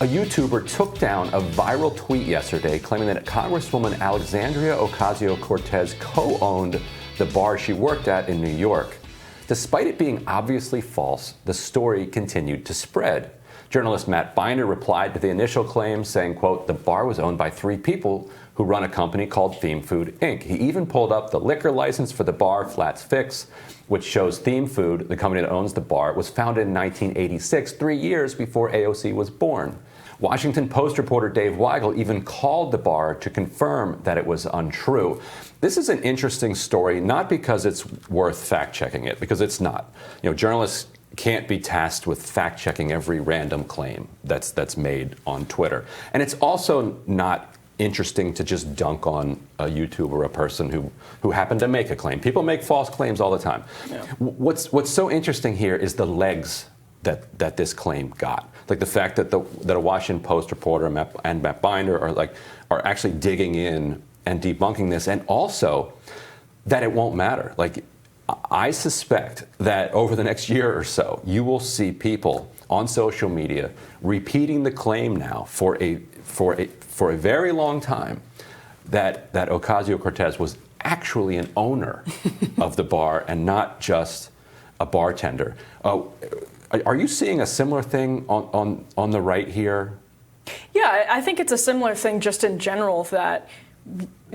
A YouTuber took down a viral tweet yesterday claiming that Congresswoman Alexandria Ocasio-Cortez co-owned the bar she worked at in New York. Despite it being obviously false, the story continued to spread. Journalist Matt Binder replied to the initial claim saying, quote, "The bar was owned by 3 people who run a company called Theme Food, Inc." He even pulled up the liquor license for the bar, Flat's Fix, which shows Theme Food, the company that owns the bar, was founded in 1986, 3 years before AOC was born. Washington Post reporter Dave Weigel even called the bar to confirm that it was untrue. This is an interesting story, not because it's worth fact-checking it, because it's not. You know, journalists can't be tasked with fact-checking every random claim that's made on Twitter. And it's also not interesting to just dunk on a YouTuber or a person who happened to make a claim. People make false claims all the time. Yeah. What's so interesting here is the legs that this claim got. Like the fact that a Washington Post reporter and Matt Binder are actually digging in and debunking this, and also that it won't matter. Like, I suspect that over the next year or so, you will see people on social media repeating the claim now for a very long time that Ocasio-Cortez was actually an owner of the bar and not just a bartender. Are you seeing a similar thing on the right here? Yeah, I think it's a similar thing just in general, that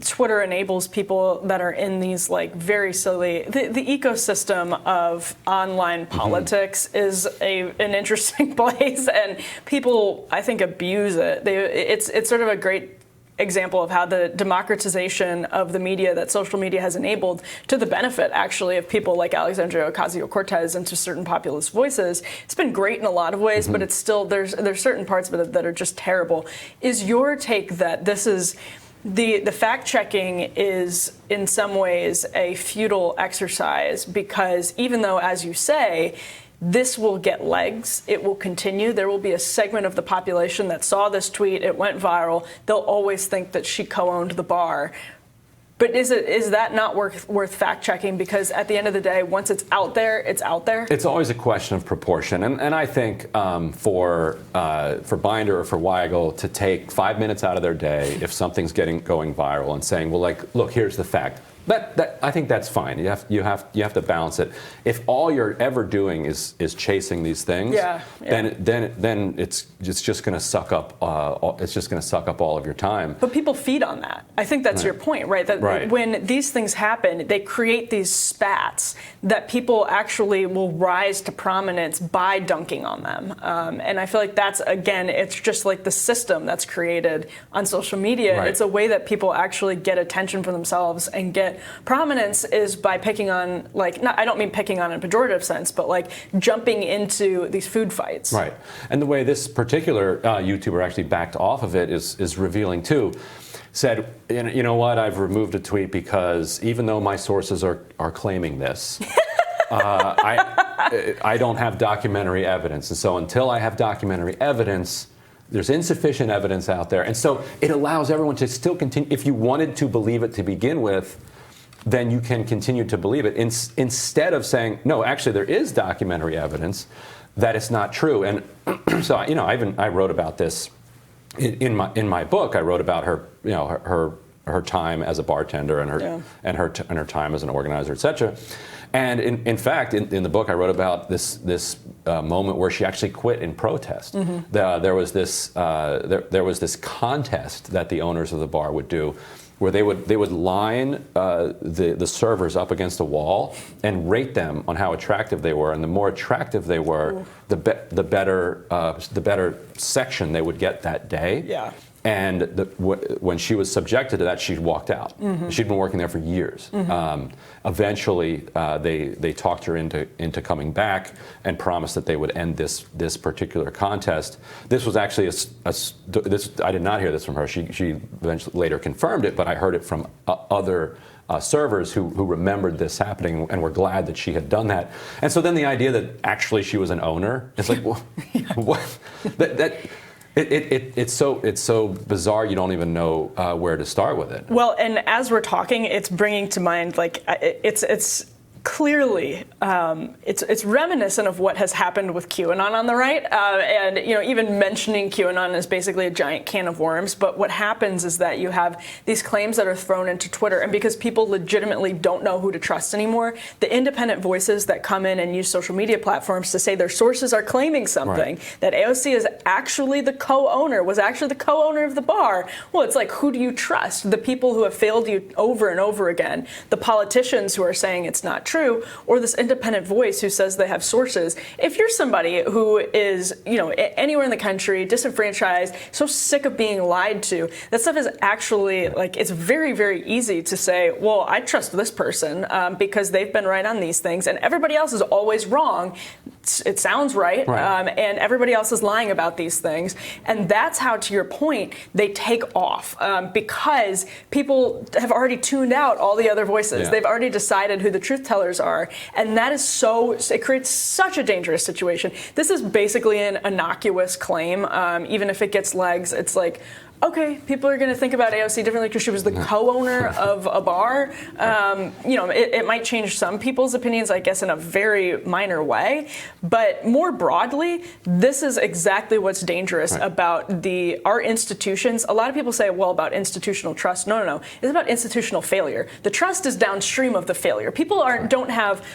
Twitter enables people that are in these like very silly. The ecosystem of online politics is an interesting place, and people, I think, abuse it. It's sort of a great example of how the democratization of the media that social media has enabled, to the benefit actually of people like Alexandria Ocasio-Cortez and to certain populist voices. It's been great in a lot of ways, but it's still, there's certain parts of it that are just terrible. Is your take that this is the fact-checking is in some ways a futile exercise, because even though, as you say, this will get legs, it will continue, there will be a segment of the population that saw this tweet, it went viral, they'll always think that she co-owned the bar. But is that not worth fact-checking? Because at the end of the day, once it's out there, it's out there? It's always a question of proportion. And I think for Binder or for Weigel to take 5 minutes out of their day if something's going viral and saying, well, like, look, here's the fact. That I think that's fine. You have to balance it. If all you're ever doing is chasing these things, then it's just going to suck up. It's just going to suck up all of your time. But people feed on that. I think that's your point, right? That when these things happen, they create these spats that people actually will rise to prominence by dunking on them. And I feel like that's, again, it's just like the system that's created on social media. Right. It's a way that people actually get attention for themselves and get prominence, is by picking on, like, I don't mean picking on in a pejorative sense, but like jumping into these food fights. Right. And the way this particular YouTuber actually backed off of it is revealing too. Said, you know what, I've removed a tweet because even though my sources are claiming this, I don't have documentary evidence. And so until I have documentary evidence, there's insufficient evidence out there. And so it allows everyone to still continue. If you wanted to believe it to begin with, then you can continue to believe it, instead of saying, no, actually there is documentary evidence that it's not true. And so, I wrote about this in my book. I wrote about her, her time as a bartender and her time as an organizer, etc. And in fact, in the book, I wrote about this moment where she actually quit in protest. There was this contest that the owners of the bar would do, where they would line the servers up against a wall and rate them on how attractive they were, and the more attractive they were, the better section they would get that day. Yeah. And when she was subjected to that, she walked out. She'd been working there for years. Eventually, they talked her into coming back and promised that they would end this particular contest. This was actually I did not hear this from her. She eventually later confirmed it, but I heard it from other servers who remembered this happening and were glad that she had done that. And so then the idea that actually she was an owner, it's like, well, what? It's so bizarre, you don't even know where to start with it. Well, and as we're talking, it's bringing to mind, like, it's clearly, it's reminiscent of what has happened with QAnon on the right, and even mentioning QAnon is basically a giant can of worms. But what happens is that you have these claims that are thrown into Twitter, and because people legitimately don't know who to trust anymore, the independent voices that come in and use social media platforms to say their sources are claiming something, that AOC is actually the co-owner, was actually the co-owner of the bar. Well, it's like, who do you trust? The people who have failed you over and over again, the politicians who are saying it's not true, or this independent voice who says they have sources. If you're somebody who is, anywhere in the country, disenfranchised, so sick of being lied to, that stuff is actually, it's very, very easy to say, well, I trust this person because they've been right on these things, and everybody else is always wrong. It sounds right. And everybody else is lying about these things. And that's how, to your point, they take off because people have already tuned out all the other voices. Yeah. They've already decided who the truth tellers are. And that is it creates such a dangerous situation. This is basically an innocuous claim. Even if it gets legs, it's like, okay, people are going to think about AOC differently because she was the co-owner of a bar. It might change some people's opinions, I guess, in a very minor way. But more broadly, this is exactly what's dangerous about our institutions. A lot of people say, well, about institutional trust. No. It's about institutional failure. The trust is downstream of the failure. People don't have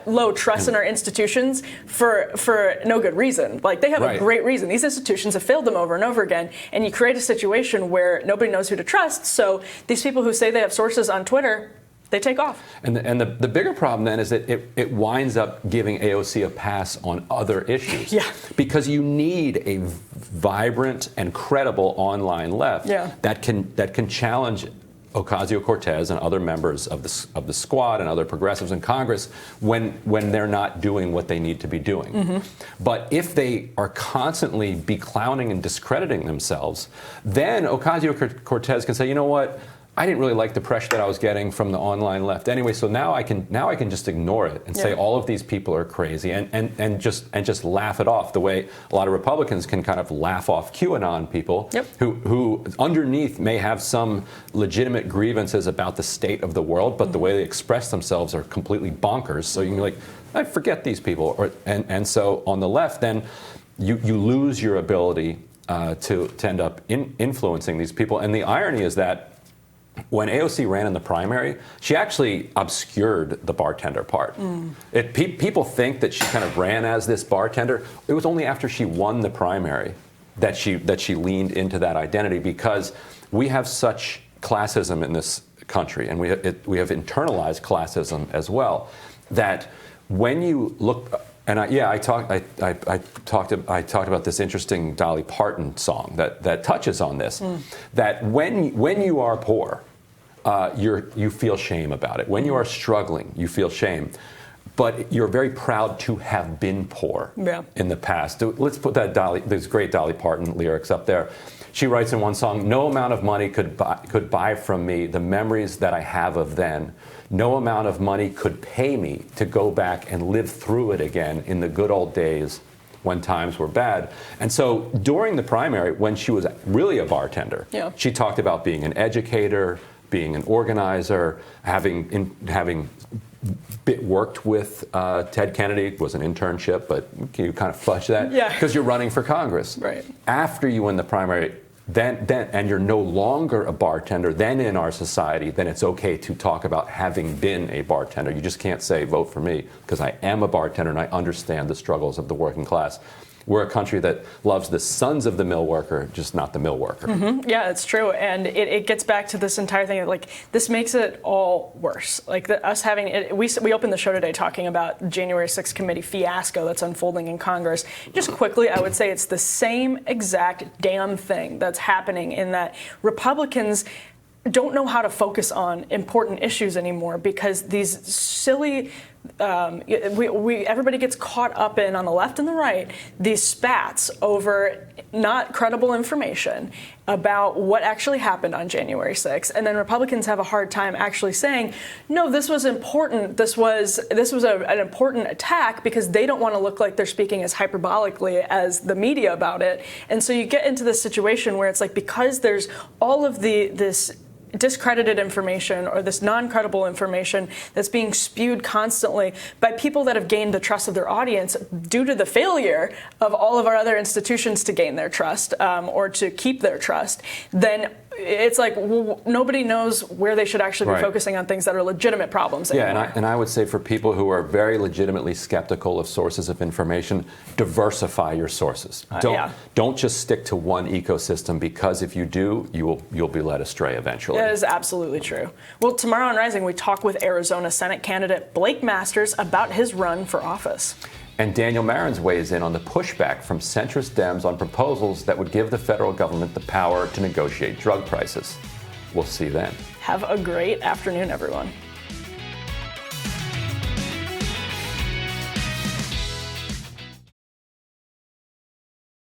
low trust in our institutions for no good reason. They have a great reason. These institutions have failed them over and over again. And you create a situation where nobody knows who to trust. So these people who say they have sources on Twitter, they take off. And the bigger problem then is that it winds up giving AOC a pass on other issues. Because you need a vibrant and credible online left that can challenge Ocasio-Cortez and other members of the squad and other progressives in Congress when they're not doing what they need to be doing. But if they are constantly beclowning and discrediting themselves, then Ocasio-Cortez can say, you know what? I didn't really like the pressure that I was getting from the online left anyway, so now I can just ignore it and say all of these people are crazy and just laugh it off the way a lot of Republicans can kind of laugh off QAnon people who underneath may have some legitimate grievances about the state of the world, but the way they express themselves are completely bonkers. So you can be like, I forget these people, and so on the left, then you lose your ability to end up influencing these people. And the irony is that when AOC ran in the primary, she actually obscured the bartender part. People think that she kind of ran as this bartender. It was only after she won the primary that she leaned into that identity, because we have such classism in this country, and we have internalized classism as well, that when you look. And I talked about this interesting Dolly Parton song that touches on this. That when you are poor, you feel shame about it. When you are struggling, you feel shame, but you're very proud to have been poor in the past. Let's put those great Dolly Parton lyrics up there. She writes in one song, "No amount of money could buy from me the memories that I have of then. No amount of money could pay me to go back and live through it again in the good old days when times were bad." And so during the primary, when she was really a bartender, she talked about being an educator, being an organizer, having worked with Ted Kennedy, was an internship, but can you kind of fudge that? Because you're running for Congress. After you win the primary, then and you're no longer a bartender, then in our society, then it's okay to talk about having been a bartender. You just can't say, vote for me, because I am a bartender and I understand the struggles of the working class. We're a country that loves the sons of the mill worker, just not the mill worker. Yeah, it's true. And it gets back to this entire thing. This makes it all worse. Us having it, we opened the show today talking about the January 6th committee fiasco that's unfolding in Congress. Just quickly, I would say it's the same exact damn thing that's happening, in that Republicans don't know how to focus on important issues anymore, because these silly everybody gets caught up in, on the left and the right, these spats over not credible information about what actually happened on January 6th. And then Republicans have a hard time actually saying, no, this was important. This was an important attack, because they don't want to look like they're speaking as hyperbolically as the media about it. And so you get into this situation where it's like, because there's all of this discredited information or this non-credible information that's being spewed constantly by people that have gained the trust of their audience due to the failure of all of our other institutions to gain their trust or to keep their trust, then it's like nobody knows where they should actually be focusing on things that are legitimate problems anymore. Yeah, and I would say for people who are very legitimately skeptical of sources of information, diversify your sources. Don't just stick to one ecosystem, because if you do, you'll be led astray eventually. That is absolutely true. Well, tomorrow on Rising, we talk with Arizona Senate candidate Blake Masters about his run for office. And Daniel Marins weighs in on the pushback from centrist Dems on proposals that would give the federal government the power to negotiate drug prices. We'll see you then. Have a great afternoon, everyone.